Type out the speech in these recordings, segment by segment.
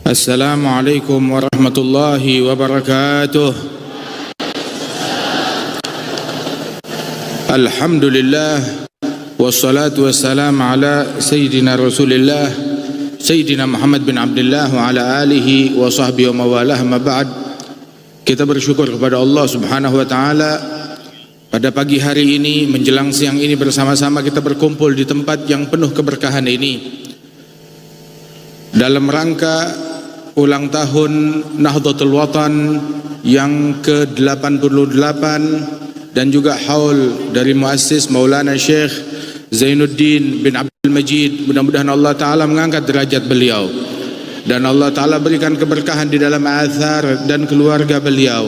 Assalamualaikum warahmatullahi wabarakatuh. Alhamdulillah wassalatu wassalamu ala sayyidina Rasulillah Sayyidina Muhammad bin Abdullah wa ala alihi wa sahbihi wa mawalah, ma ba'd. Kita bersyukur kepada Allah Subhanahu wa taala pada pagi hari ini menjelang siang ini bersama-sama kita berkumpul di tempat yang penuh keberkahan ini dalam rangka ulang tahun Nahdlatul Watan yang ke-88 dan juga haul dari muassis Maulana Syekh Zainuddin bin Abdul Majid. Mudah-mudahan Allah Ta'ala mengangkat derajat beliau dan Allah Ta'ala berikan keberkahan di dalam athar dan keluarga beliau.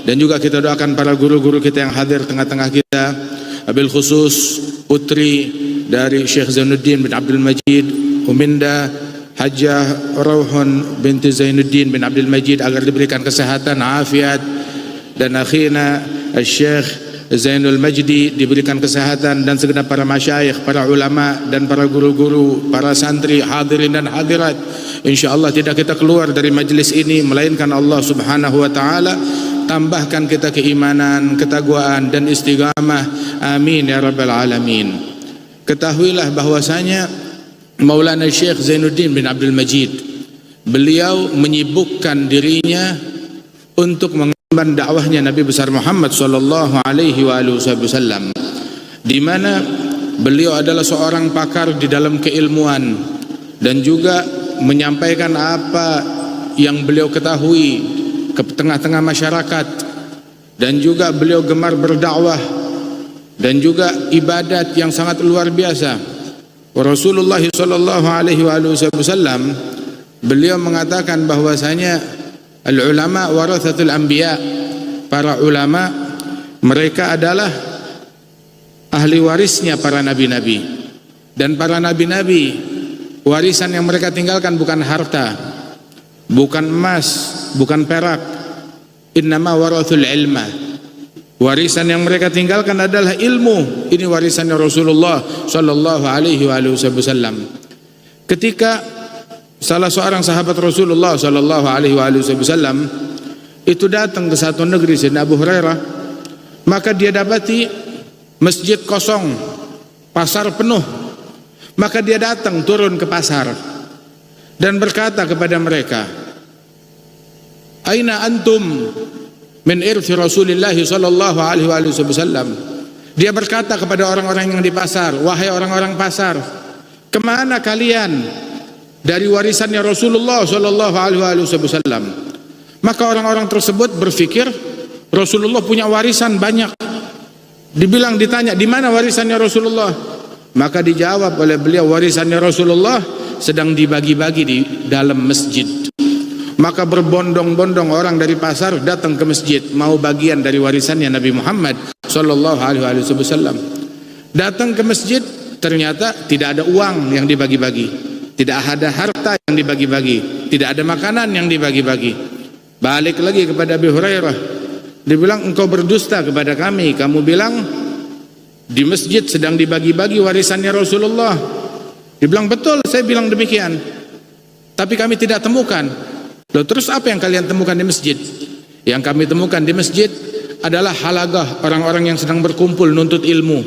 Dan juga kita doakan para guru-guru kita yang hadir tengah-tengah kita, abil khusus putri dari Syekh Zainuddin bin Abdul Majid, Uminda Hajjah Rauhun binti Zainuddin bin Abdul Majid, agar diberikan kesehatan, afiat, dan akhirnya Syekh Zainul Majdi diberikan kesehatan, dan segenap para masyayikh, para ulama, dan para guru-guru, para santri, hadirin dan hadirat. InsyaAllah tidak kita keluar dari majlis ini melainkan Allah Subhanahu wa ta'ala tambahkan kita keimanan, ketakwaan, dan istiqamah. Amin ya rabbal alamin. Ketahuilah bahwasanya Maulana Syekh Zainuddin bin Abdul Majid, beliau menyibukkan dirinya untuk mengemban dakwahnya Nabi besar Muhammad sallallahu alaihi wasallam, di mana beliau adalah seorang pakar di dalam keilmuan dan juga menyampaikan apa yang beliau ketahui ke tengah-tengah masyarakat, dan juga beliau gemar berdakwah dan juga ibadat yang sangat luar biasa. Rasulullah sallallahu alaihi wasallam beliau mengatakan bahwasanya al-ulama warathatul anbiya, para ulama mereka adalah ahli warisnya para nabi-nabi, dan para nabi-nabi warisan yang mereka tinggalkan bukan harta, bukan emas, bukan perak, innama warathul ilma. Warisan yang mereka tinggalkan adalah ilmu. Ini warisannya Rasulullah sallallahu alaihi wasallam. Ketika salah seorang sahabat Rasulullah sallallahu alaihi wasallam itu datang ke satu negeri, Sayyidina Abu Hurairah, maka dia dapati masjid kosong, pasar penuh. Maka dia datang turun ke pasar dan berkata kepada mereka, "Aina antum min irthi Rasulillah sallallahu alaihi wasallam?" Dia berkata kepada orang-orang yang di pasar, "Wahai orang-orang pasar, kemana kalian dari warisannya Rasulullah sallallahu alaihi wasallam?" Maka orang-orang tersebut berpikir Rasulullah punya warisan banyak. Ditanya, "Di mana warisannya Rasulullah?" Maka dijawab oleh beliau, warisannya Rasulullah sedang dibagi-bagi di dalam masjid. Maka berbondong-bondong orang dari pasar datang ke masjid, mau bagian dari warisannya Nabi Muhammad sallallahu alaihi wasallam. Datang ke masjid, ternyata tidak ada uang yang dibagi-bagi, tidak ada harta yang dibagi-bagi, tidak ada makanan yang dibagi-bagi. Balik lagi kepada Abu Hurairah, dibilang, "Engkau berdusta kepada kami, kamu bilang di masjid sedang dibagi-bagi warisannya Rasulullah." Dibilang, "Betul, saya bilang demikian, tapi kami tidak temukan." Loh, terus apa yang kalian temukan di masjid? Yang kami temukan di masjid adalah halagah, orang-orang yang sedang berkumpul nuntut ilmu,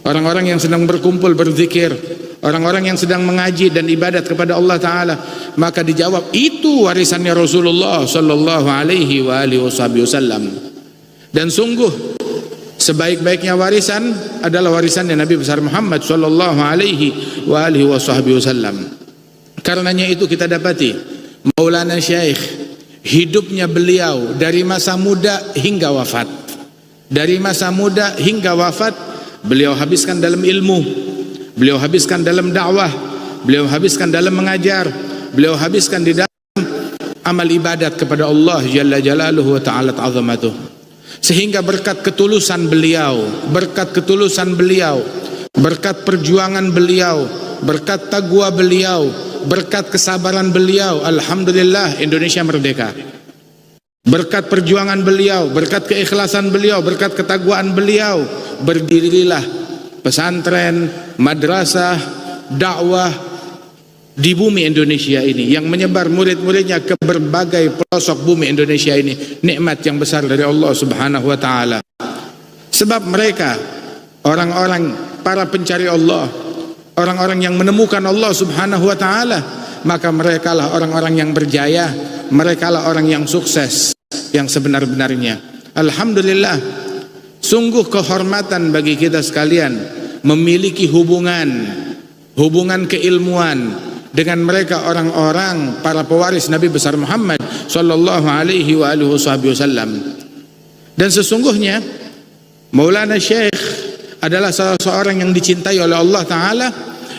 orang-orang yang sedang berkumpul berzikir, orang-orang yang sedang mengaji dan ibadat kepada Allah Ta'ala. Maka dijawab, itu warisannya Rasulullah sallallahu alaihi wasallam. Dan sungguh sebaik-baiknya warisan adalah warisannya Nabi besar Muhammad sallallahu alaihi wasallam. Karenanya itu kita dapati Maulana Syekh, hidupnya beliau dari masa muda hingga wafat. Dari masa muda hingga wafat beliau habiskan dalam ilmu, beliau habiskan dalam dakwah, beliau habiskan dalam mengajar, beliau habiskan di dalam amal ibadat kepada Allah Jalla Jalaluhu wa ta'ala ta'azamatuh. Sehingga berkat ketulusan beliau, berkat perjuangan beliau, berkat taqwa beliau, berkat kesabaran beliau, alhamdulillah Indonesia merdeka. Berkat perjuangan beliau, berkat keikhlasan beliau, berkat ketakwaan beliau, berdirilah pesantren, madrasah, dakwah di bumi Indonesia ini, yang menyebar murid-muridnya ke berbagai pelosok bumi Indonesia ini, nikmat yang besar dari Allah Subhanahu wa taala. Sebab mereka orang-orang para pencari Allah, orang-orang yang menemukan Allah Subhanahu wa taala, maka merekalah orang-orang yang berjaya, merekalah orang yang sukses yang sebenar-benarnya. Alhamdulillah, sungguh kehormatan bagi kita sekalian memiliki hubungan keilmuan dengan mereka orang-orang para pewaris Nabi besar Muhammad sallallahu alaihi wa alihi wasallam. Dan sesungguhnya Maulana Syekh adalah salah seorang yang dicintai oleh Allah Ta'ala,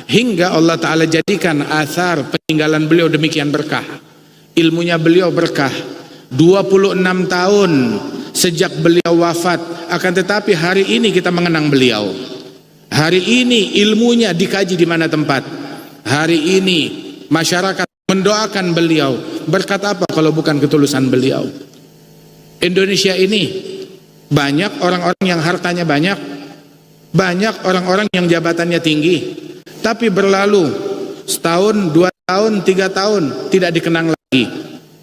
hingga Allah Ta'ala jadikan athar peninggalan beliau demikian berkah. Ilmunya beliau berkah. 26 tahun sejak beliau wafat, akan tetapi hari ini kita mengenang beliau. Hari ini ilmunya dikaji di mana tempat. Hari ini masyarakat mendoakan beliau. Berkat apa kalau bukan ketulusan beliau? Indonesia ini banyak orang-orang yang hartanya banyak, banyak orang-orang yang jabatannya tinggi, tapi berlalu setahun, 2 tahun, 3 tahun tidak dikenang lagi.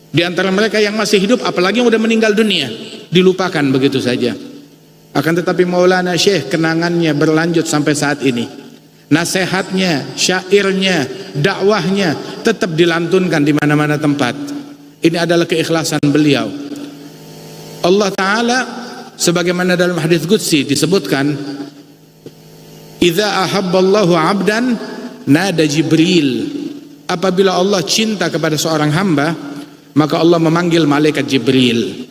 Di antara mereka yang masih hidup, apalagi yang udah meninggal dunia, dilupakan begitu saja. Akan tetapi Maulana Syekh kenangannya berlanjut sampai saat ini. Nasihatnya, syairnya, dakwahnya tetap dilantunkan di mana-mana tempat. Ini adalah keikhlasan beliau. Allah Ta'ala sebagaimana dalam hadis qudsi disebutkan, idza ahabballahu 'abdan nada Jibril. Apabila Allah cinta kepada seorang hamba, maka Allah memanggil malaikat Jibril.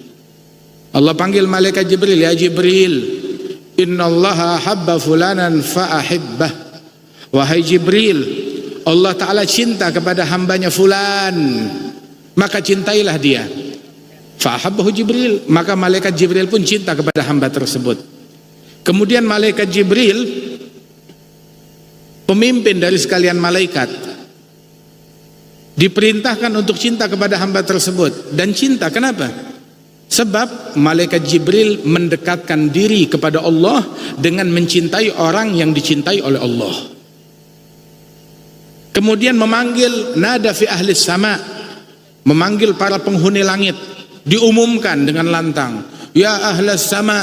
Allah panggil malaikat Jibril, ya Jibril, innallaha ahabba fulanan fa ahibbah. Wahai Jibril, Allah Ta'ala cinta kepada hambanya fulan, maka cintailah dia. Fa'ahabbahu Jibril, maka malaikat Jibril pun cinta kepada hamba tersebut. Kemudian malaikat Jibril, pemimpin dari sekalian malaikat, diperintahkan untuk cinta kepada hamba tersebut. Dan cinta, kenapa? Sebab malaikat Jibril mendekatkan diri kepada Allah dengan mencintai orang yang dicintai oleh Allah. Kemudian memanggil nada fi ahli sama, memanggil para penghuni langit, diumumkan dengan lantang, ya ahli sama,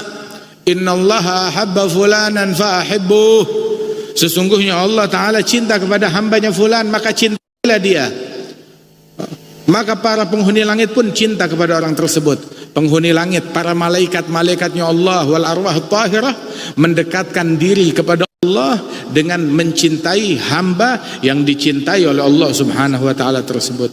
innallaha habba fulanan fa ahibbuh. Sesungguhnya Allah Ta'ala cinta kepada hambanya fulan, maka cintailah dia. Maka para penghuni langit pun cinta kepada orang tersebut. Penghuni langit, para malaikat-malaikatnya Allah wal arwah tahirah, mendekatkan diri kepada Allah dengan mencintai hamba yang dicintai oleh Allah Subhanahu wa taala tersebut.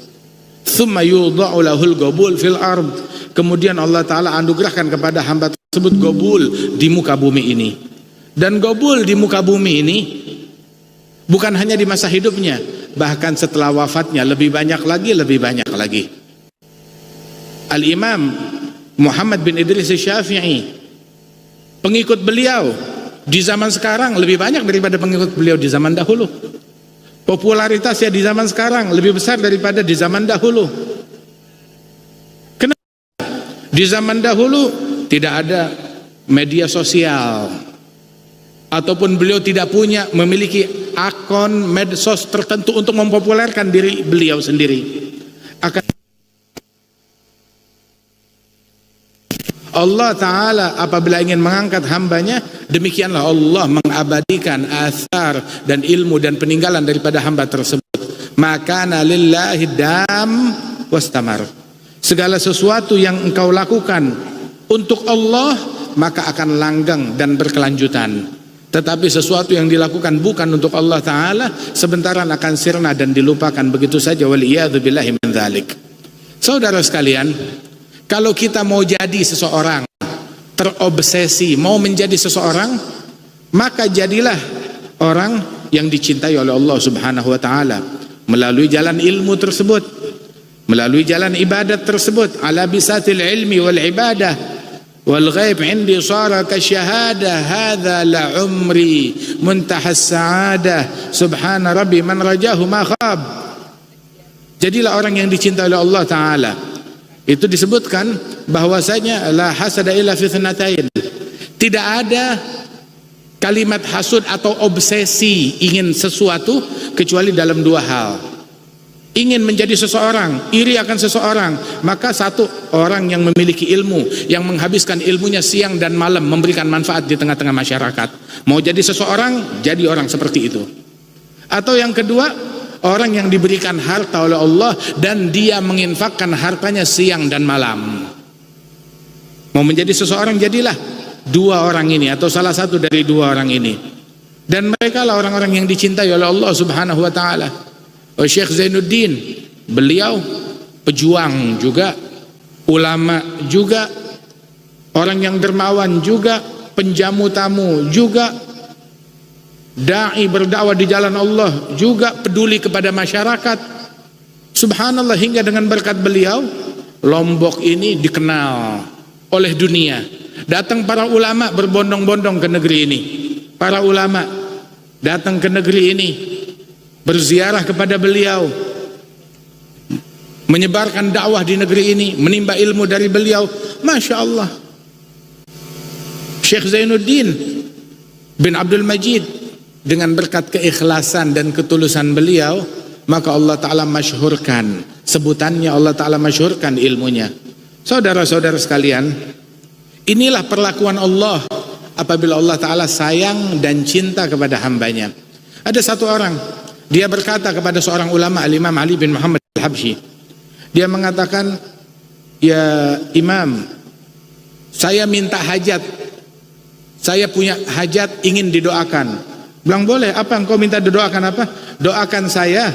Tsumma yudha'u lahul qabul fil ard. Kemudian Allah Ta'ala anugerahkan kepada hamba tersebut qabul di muka bumi ini. Dan qabul di muka bumi ini bukan hanya di masa hidupnya, bahkan setelah wafatnya lebih banyak lagi. Al-Imam Muhammad bin Idris Syafi'i, pengikut beliau di zaman sekarang lebih banyak daripada pengikut beliau di zaman dahulu. Popularitasnya di zaman sekarang lebih besar daripada di zaman dahulu. Kenapa? Di zaman dahulu tidak ada media sosial, ataupun beliau tidak memiliki akun medsos tertentu untuk mempopulerkan diri beliau sendiri. Akan Allah Ta'ala apabila ingin mengangkat hambanya, demikianlah Allah mengabadikan athar dan ilmu dan peninggalan daripada hamba tersebut. Makana lillahi dam wastamar. Segala sesuatu yang engkau lakukan untuk Allah, maka akan langgeng dan berkelanjutan. Tetapi sesuatu yang dilakukan bukan untuk Allah Ta'ala, sebentaran akan sirna dan dilupakan begitu saja. Waliyadu billahi min dzalik. Saudara sekalian, kalau kita mau jadi seseorang, terobsesi, mau menjadi seseorang, maka jadilah orang yang dicintai oleh Allah Subhanahu wa taala melalui jalan ilmu tersebut, melalui jalan ibadat tersebut. Ala bisatil ilmi wal ibadah wal ghaib indi sara ka syahada hadza la umri muntahas saadah subhana rabbi man rajahu ma khab. Jadilah orang yang dicintai oleh Allah Ta'ala. Itu disebutkan bahwasanya la hasada illa fi tsnatain. Tidak ada kalimat hasud atau obsesi ingin sesuatu kecuali dalam dua hal. ingin menjadi seseorang, iri akan seseorang, maka satu orang yang memiliki ilmu, yang menghabiskan ilmunya siang dan malam memberikan manfaat di tengah-tengah masyarakat. Mau jadi seseorang, jadi orang seperti itu. Atau yang kedua, orang yang diberikan harta oleh Allah dan dia menginfakkan hartanya siang dan malam. Mau menjadi seseorang, jadilah dua orang ini atau salah satu dari dua orang ini. Dan mereka lah orang-orang yang dicintai oleh Allah Subhanahu wa taala. Syekh Zainuddin, beliau pejuang juga, ulama juga, orang yang dermawan juga, penjamu tamu juga, dai berdakwah di jalan Allah juga, peduli kepada masyarakat. Subhanallah, hingga dengan berkat beliau Lombok ini dikenal oleh dunia. Datang para ulama berbondong-bondong ke negeri ini. Para ulama datang ke negeri ini, berziarah kepada beliau, menyebarkan dakwah di negeri ini, menimba ilmu dari beliau. Masya Allah, Syekh Zainuddin bin Abdul Majid, dengan berkat keikhlasan dan ketulusan beliau, maka Allah Ta'ala masyhurkan sebutannya, Allah Ta'ala masyhurkan ilmunya. Saudara-saudara sekalian, inilah perlakuan Allah apabila Allah Ta'ala sayang dan cinta kepada hambanya. Ada satu orang, dia berkata kepada seorang ulama, Al-Imam Ali bin Muhammad Al-Habsyi. Dia mengatakan, "Ya Imam, saya minta hajat. Saya punya hajat ingin didoakan." Bilang, "Boleh, apa engkau minta didoakan apa?" "Doakan saya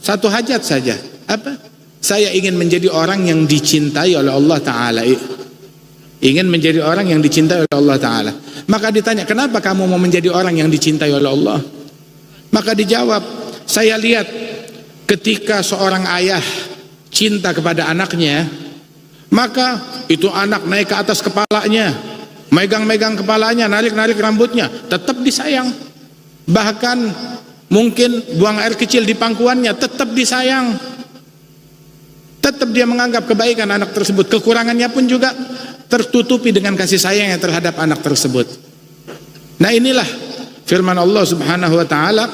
satu hajat saja." "Apa?" "Saya ingin menjadi orang yang dicintai oleh Allah Ta'ala." Ingin menjadi orang yang dicintai oleh Allah Ta'ala. Maka ditanya, "Kenapa kamu mau menjadi orang yang dicintai oleh Allah?" Maka dijawab, "Saya lihat ketika seorang ayah cinta kepada anaknya, maka itu anak naik ke atas kepalanya, megang-megang kepalanya, narik-narik rambutnya, tetap disayang. Bahkan mungkin buang air kecil di pangkuannya, tetap disayang. Tetap dia menganggap kebaikan anak tersebut. Kekurangannya pun juga tertutupi dengan kasih sayangnya terhadap anak tersebut." Nah, inilah firman Allah Subhanahu wa taala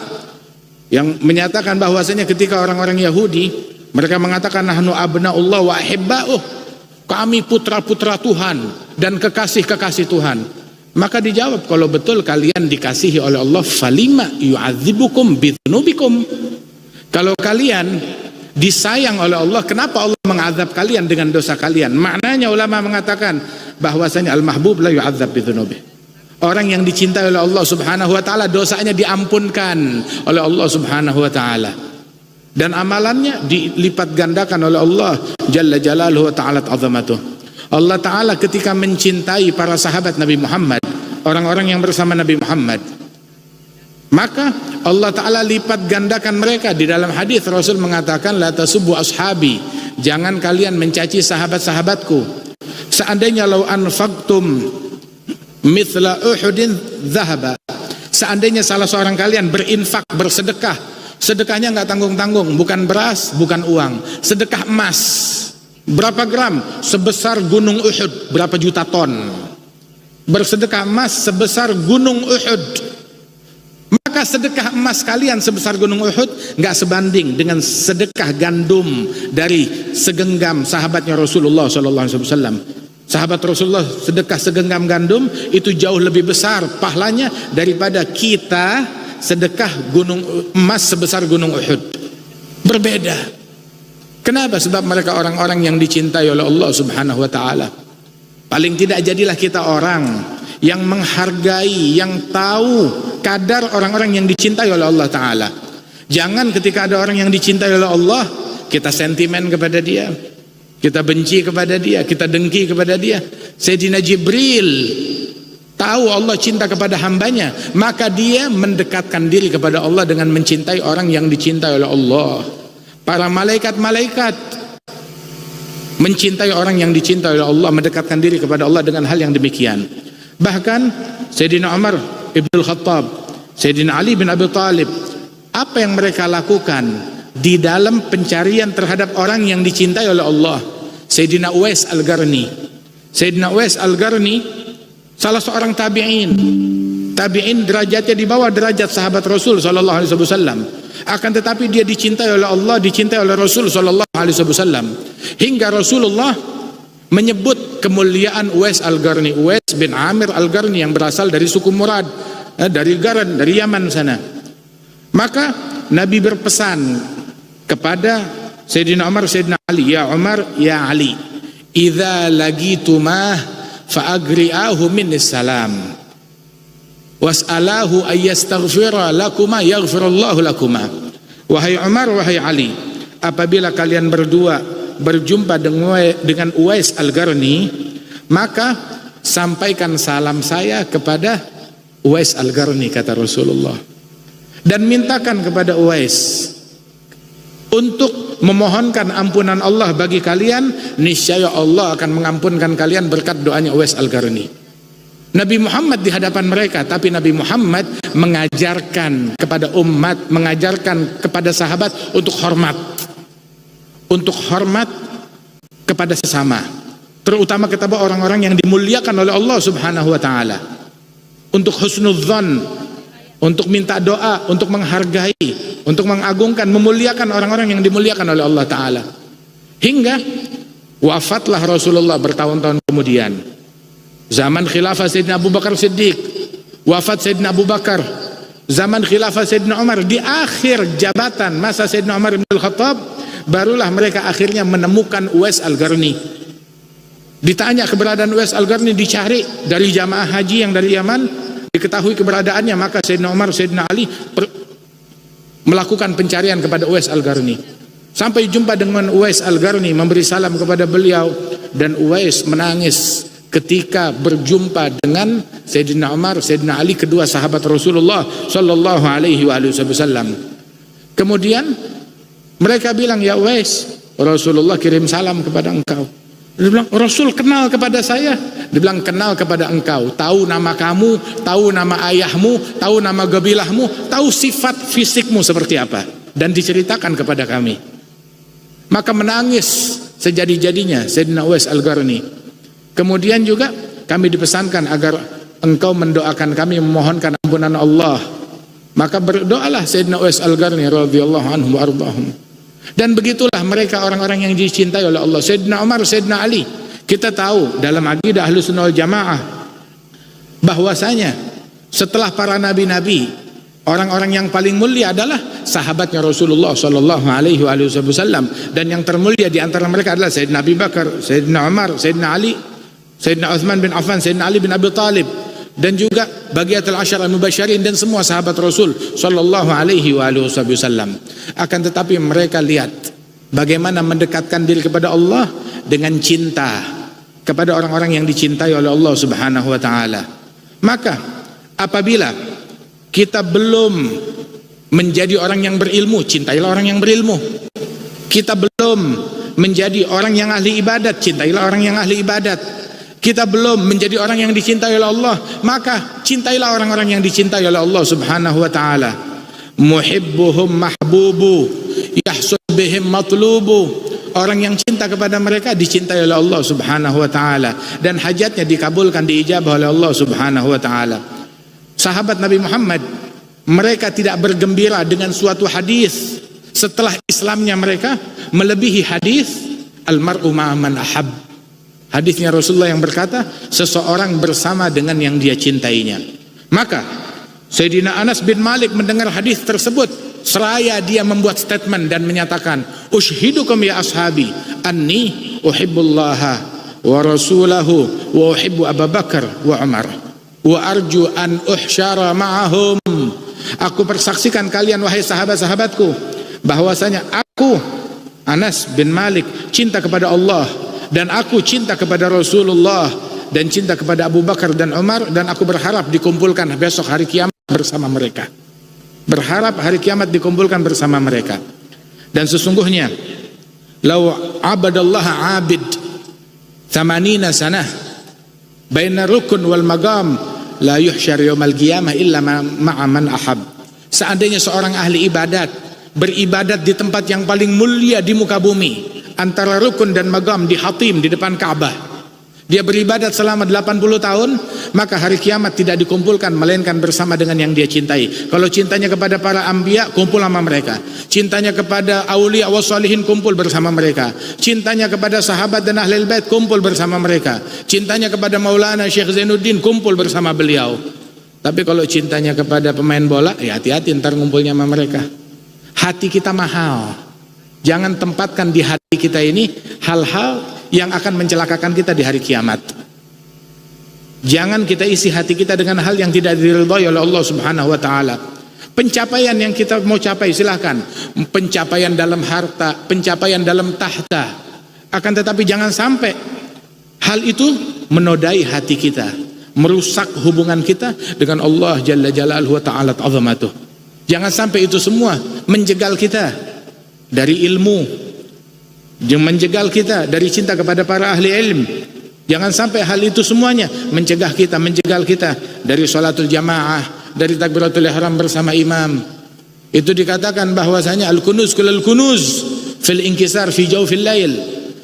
yang menyatakan bahwasanya ketika orang-orang Yahudi, mereka mengatakan, "Nahnu abnaullah wa ahibba'uh." Kami putra-putra Tuhan dan kekasih-kekasih Tuhan. Maka dijawab, kalau betul kalian dikasihi oleh Allah, falima yu'adzibukum bidzunubikum. Kalau kalian disayang oleh Allah, kenapa Allah mengazab kalian dengan dosa kalian? Maknanya ulama mengatakan bahwasanya al-mahbub la yu'adzab bidzunubihi. Orang yang dicintai oleh Allah Subhanahu wa taala, dosanya diampunkan oleh Allah Subhanahu wa taala, dan amalannya dilipat gandakan oleh Allah Jalla Jalaluhu wa ta'ala azamatuh. Allah Ta'ala ketika mencintai para sahabat Nabi Muhammad, orang-orang yang bersama Nabi Muhammad, maka Allah Ta'ala lipat gandakan mereka. Di dalam hadis Rasul mengatakan, "La tasubbu ashabi." Jangan kalian mencaci sahabat-sahabatku. Seandainya lau anfaqtum mithla Uhudin zahaba, seandainya salah seorang kalian berinfak, bersedekah, sedekahnya nggak tanggung-tanggung, bukan beras, bukan uang, sedekah emas, berapa gram? Sebesar gunung Uhud, berapa juta ton. Bersedekah emas sebesar gunung Uhud, maka sedekah emas kalian sebesar gunung Uhud nggak sebanding dengan sedekah gandum dari segenggam sahabatnya Rasulullah SAW. Sahabat Rasulullah sedekah segenggam gandum itu jauh lebih besar pahalanya daripada kita sedekah gunung emas sebesar gunung Uhud. Berbeda. Kenapa? Sebab mereka orang-orang yang dicintai oleh Allah Subhanahu wa taala. Paling tidak jadilah kita orang yang menghargai, yang tahu kadar orang-orang yang dicintai oleh Allah Ta'ala. Jangan ketika ada orang yang dicintai oleh Allah, kita sentimen kepada dia, kita benci kepada dia, kita dengki kepada dia. Sayyidina Jibril tahu Allah cinta kepada hambanya, maka dia mendekatkan diri kepada Allah dengan mencintai orang yang dicintai oleh Allah. Para malaikat-malaikat mencintai orang yang dicintai oleh Allah, mendekatkan diri kepada Allah dengan hal yang demikian. Bahkan Sayyidina Umar Ibn Khattab, Sayyidina Ali bin Abi Thalib, apa yang mereka lakukan di dalam pencarian terhadap orang yang dicintai oleh Allah. Sayyidina Uwais Al-Qarni, Sayyidina Uwais Al-Qarni salah seorang tabi'in, tabi'in derajatnya di bawah derajat sahabat Rasul sallallahu alaihi wasallam. Akan tetapi dia dicintai oleh Allah, dicintai oleh Rasul sallallahu alaihi wasallam. Hingga Rasulullah menyebut kemuliaan Uwais Al-Qarni, Uwais bin Amir Al-Qarni yang berasal dari suku Murad, dari Garan, dari Yaman sana. Maka Nabi berpesan kepada Sayyidina Umar, Sayyidina Ali, ya Umar, ya Ali, idza lagitumah fa'agri'ahu minnis salam was'alahu ayyastaghfira lakuma yaghfirullahu lakuma. Wahai Umar, wahai Ali, apabila kalian berdua berjumpa dengan Uwais Al-Qarni, maka sampaikan salam saya kepada Uwais Al-Qarni, kata Rasulullah, dan mintakan kepada Uwais untuk memohonkan ampunan Allah bagi kalian, niscaya Allah akan mengampunkan kalian berkat doanya Uwais Al-Qarni. Nabi Muhammad di hadapan mereka, tapi Nabi Muhammad mengajarkan kepada umat, mengajarkan kepada sahabat untuk hormat kepada sesama, terutama kepada orang-orang yang dimuliakan oleh Allah Subhanahu wa taala, untuk husnudzan, untuk minta doa, untuk menghargai, untuk mengagungkan, memuliakan orang-orang yang dimuliakan oleh Allah taala. Hingga wafatlah Rasulullah bertahun-tahun kemudian. Zaman khilafah Sayyidina Abu Bakar Siddiq, wafat Sayyidina Abu Bakar. Zaman khilafah Sayyidina Umar, di akhir jabatan masa Sayyidina Umar bin Al-Khattab, barulah mereka akhirnya menemukan Uwais Al-Qarni. Ditanya keberadaan Uwais Al-Qarni, dicari dari jamaah haji yang dari Yaman, diketahui keberadaannya, maka Sayyidina Umar, Sayyidina Ali melakukan pencarian kepada Uwais Al-Qarni. Sampai jumpa dengan Uwais Al-Qarni, memberi salam kepada beliau, dan Uwais menangis ketika berjumpa dengan Sayyidina Umar, Sayyidina Ali, kedua sahabat Rasulullah sallallahu alaihi wasallam. Kemudian mereka bilang, ya Uwais, Rasulullah kirim salam kepada engkau. Dia bilang, Rasul kenal kepada saya. Dia bilang, kenal kepada engkau, tahu nama kamu, tahu nama ayahmu, tahu nama gabilahmu, tahu sifat fisikmu seperti apa, dan diceritakan kepada kami. Maka menangis sejadi-jadinya Sayyidina Uwais Al-Qarni. Kemudian juga kami dipesankan agar engkau mendoakan kami, memohonkan ampunan Allah. Maka berdoalah Sayyidina Uwais Al-Qarni radhiyallahu anhu wa ardahum. Dan begitulah mereka orang-orang yang dicintai oleh Allah. Sayyidina Umar, Sayyidina Ali. Kita tahu dalam akidah Ahlussunnah wal Jamaah bahwasanya setelah para nabi-nabi, orang-orang yang paling mulia adalah sahabatnya Rasulullah sallallahu alaihi wasallam, dan yang termulia di antara mereka adalah Sayyidina Abu Bakar, Sayyidina Umar, Sayyidina Ali, Sayyidina Uthman bin Affan, Sayyidina Ali bin Abi Talib, dan juga bagiatul asyar al-mubasyirin, dan semua sahabat Rasul sallallahu alaihi wasallam. Akan tetapi mereka lihat bagaimana mendekatkan diri kepada Allah dengan cinta kepada orang-orang yang dicintai oleh Allah Subhanahu wa taala. Maka apabila kita belum menjadi orang yang berilmu, cintailah orang yang berilmu. Kita belum menjadi orang yang ahli ibadat, cintailah orang yang ahli ibadat. Kita belum menjadi orang yang dicintai oleh Allah, maka cintailah orang-orang yang dicintai oleh Allah Subhanahu wa taala. Muhibbuhum mahbubu, yahsul bihim matlubu. Orang yang cinta kepada mereka dicintai oleh Allah Subhanahu wa taala, dan hajatnya dikabulkan, diijabah oleh Allah Subhanahu wa taala. Sahabat Nabi Muhammad, mereka tidak bergembira dengan suatu hadis setelah Islamnya mereka melebihi hadis al-mar'u ma'a man ahab. Hadisnya Rasulullah yang berkata, seseorang bersama dengan yang dia cintainya. Maka Sayyidina Anas bin Malik mendengar hadis tersebut, seraya dia membuat statement dan menyatakan, ushidukum ya ashabi anni uhibbullaha wa rasulahu wa uhibbu Abu Bakar wa Umar wa arju an uhsyara ma'ahum. Aku persaksikan kalian wahai sahabat-sahabatku, bahwasanya aku Anas bin Malik cinta kepada Allah, dan aku cinta kepada Rasulullah, dan cinta kepada Abu Bakar dan Umar, dan aku berharap dikumpulkan besok hari kiamat bersama mereka. Berharap hari kiamat dikumpulkan bersama mereka. Dan sesungguhnya law abadallaha abid 80 sanah baina rukun wal maqam la yuhsyar yaumal qiyamah illa ma'a man ahab. Seandainya seorang ahli ibadat beribadat di tempat yang paling mulia di muka bumi, antara rukun dan maqam di Hatim, di depan Ka'bah, dia beribadat selama 80 tahun, maka hari kiamat tidak dikumpulkan melainkan bersama dengan yang dia cintai. Kalau cintanya kepada para anbiya, kumpul sama mereka. Cintanya kepada aulia wassalihin, kumpul bersama mereka. Cintanya kepada sahabat dan ahlul bait, kumpul bersama mereka. Cintanya kepada Maulana Syekh Zainuddin, kumpul bersama beliau. Tapi kalau cintanya kepada pemain bola, ya hati-hati ntar ngumpulnya sama mereka. Hati kita mahal. Jangan tempatkan di hati kita ini hal-hal yang akan mencelakakan kita di hari kiamat. Jangan kita isi hati kita dengan hal yang tidak diridhai oleh Allah Subhanahu wa taala. Pencapaian yang kita mau capai silahkan, pencapaian dalam harta, pencapaian dalam tahta. Akan tetapi jangan sampai hal itu menodai hati kita, merusak hubungan kita dengan Allah Jalla Jalaluhu wa ta'ala azamatuh. Jangan sampai itu semua menjegal kita dari ilmu, menjegal kita dari cinta kepada para ahli ilmu. Jangan sampai hal itu semuanya menjegal kita dari sholatul jamaah, dari takbiratul ihram bersama imam. Itu dikatakan bahwasanya al-kunuz kullal kunuz fil inkisar fi jawfil lail.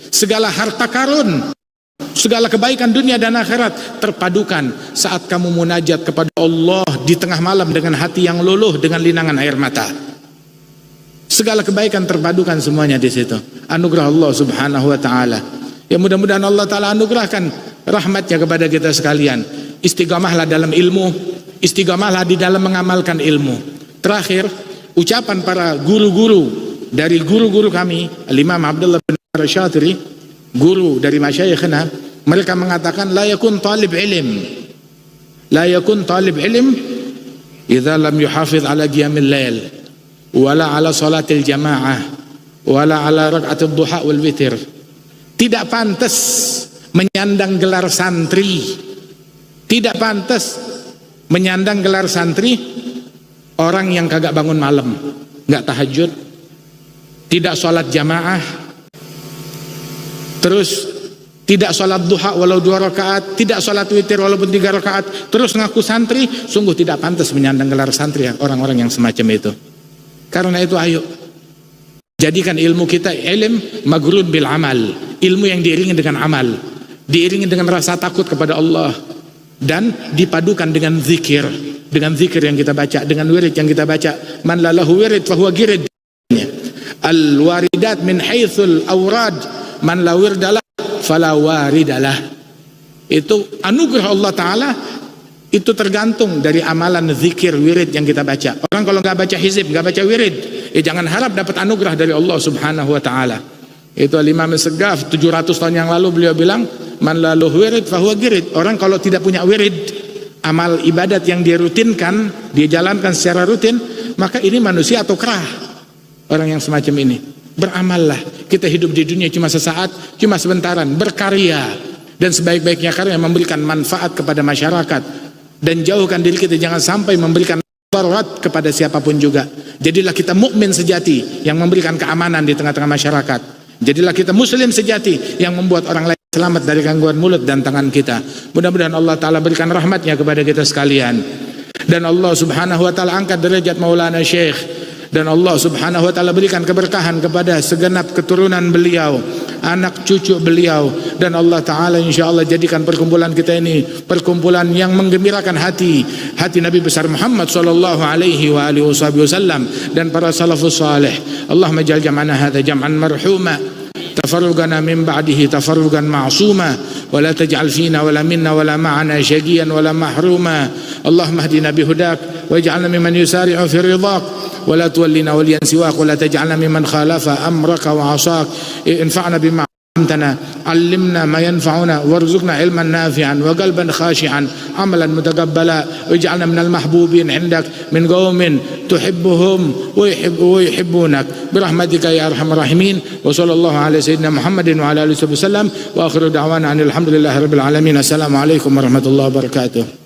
Segala harta karun, segala kebaikan dunia dan akhirat terpadukan saat kamu munajat kepada Allah di tengah malam dengan hati yang luluh dengan linangan air mata. Segala kebaikan terpadukan semuanya di situ. Anugerah Allah Subhanahu wa taala. Ya mudah-mudahan Allah taala anugerahkan rahmatnya kepada kita sekalian. Istiqamahlah dalam ilmu, istiqamahlah di dalam mengamalkan ilmu. Terakhir, ucapan para guru-guru dari guru-guru kami, Al-Imam Abdullah bin Syatiri, guru dari masyayikhna, mereka mengatakan la yakun talib ilm. La yakun talib ilm idza lam yuhafiz ala qiyamil lail. Wala ala salatil jamaah, wala ala rakaatul duha wal witir. Tidak pantas menyandang gelar santri, tidak pantas menyandang gelar santri orang yang kagak bangun malam, nggak tahajud, tidak sholat jamaah, terus tidak sholat duha walau 2 rakaat, tidak sholat witir walaupun 3 rakaat, terus ngaku santri. Sungguh tidak pantas menyandang gelar santri orang-orang yang semacam itu. Karena itu ayo jadikan ilmu kita ilm magrun bil amal, ilmu yang diiringi dengan amal, diiringi dengan rasa takut kepada Allah, dan dipadukan dengan zikir yang kita baca, dengan wirid yang kita baca. Man la lahu wirid fahuwa girid. Al waridat min haitsul awrad, man la wirdalah fala waridalah. Itu anugerah Allah taala. Itu tergantung dari amalan zikir wirid yang kita baca. Orang kalau nggak baca hizib, nggak baca wirid, ya jangan harap dapat anugerah dari Allah Subhanahu wa taala. Itu Al-Imam As-Saggaf 700 tahun yang lalu beliau bilang, man la lahu wirid fahuwa girid. Orang kalau tidak punya wirid, amal ibadat yang dia rutinkan, dia jalankan secara rutin, maka ini manusia atau kerah. Orang yang semacam ini, beramallah. Kita hidup di dunia cuma sesaat, cuma sebentaran, berkarya, dan sebaik-baiknya karya memberikan manfaat kepada masyarakat. Dan jauhkan diri kita jangan sampai memberikan darurat kepada siapapun juga. Jadilah kita mukmin sejati yang memberikan keamanan di tengah-tengah masyarakat. Jadilah kita muslim sejati yang membuat orang lain selamat dari gangguan mulut dan tangan kita. Mudah-mudahan Allah Ta'ala berikan rahmatnya kepada kita sekalian. Dan Allah Subhanahu wa Ta'ala angkat derajat Maulana Syekh. Dan Allah Subhanahu wa Ta'ala berikan keberkahan kepada segenap keturunan beliau, anak cucu beliau. Dan Allah Ta'ala insya Allah jadikan perkumpulan kita ini perkumpulan yang menggembirakan hati Nabi besar Muhammad sallallahu alaihi wa alihi wasallam dan para salafus salih. Allahumma ja'al jam'ana hadha jam'an marhuma, tafarruqana min ba'dihi tafarruqan ma'suma, wa la taj'al fina wa la minna wa la ma'ana syaqiyan wa la mahruma. Allahumma hdina bihudak waj'alna mimman yusari'u fi ridhaq ولا تولنا وليا سواك ولا تجعلنا ممن خالف أمرك وعصاك. انفعنا بما علمتنا، علمنا ما ينفعنا، وارزقنا علما نافعا وقلبا خاشعا عملا متقبلا، واجعلنا من المحبوبين عندك من قوم تحبهم ويحبونك برحمتك يا أرحم الراحمين. وصلى الله على سيدنا محمد وعلى آله وسلم، وآخر دعوانا أن الحمد لله رب العالمين. السلام عليكم ورحمة الله وبركاته.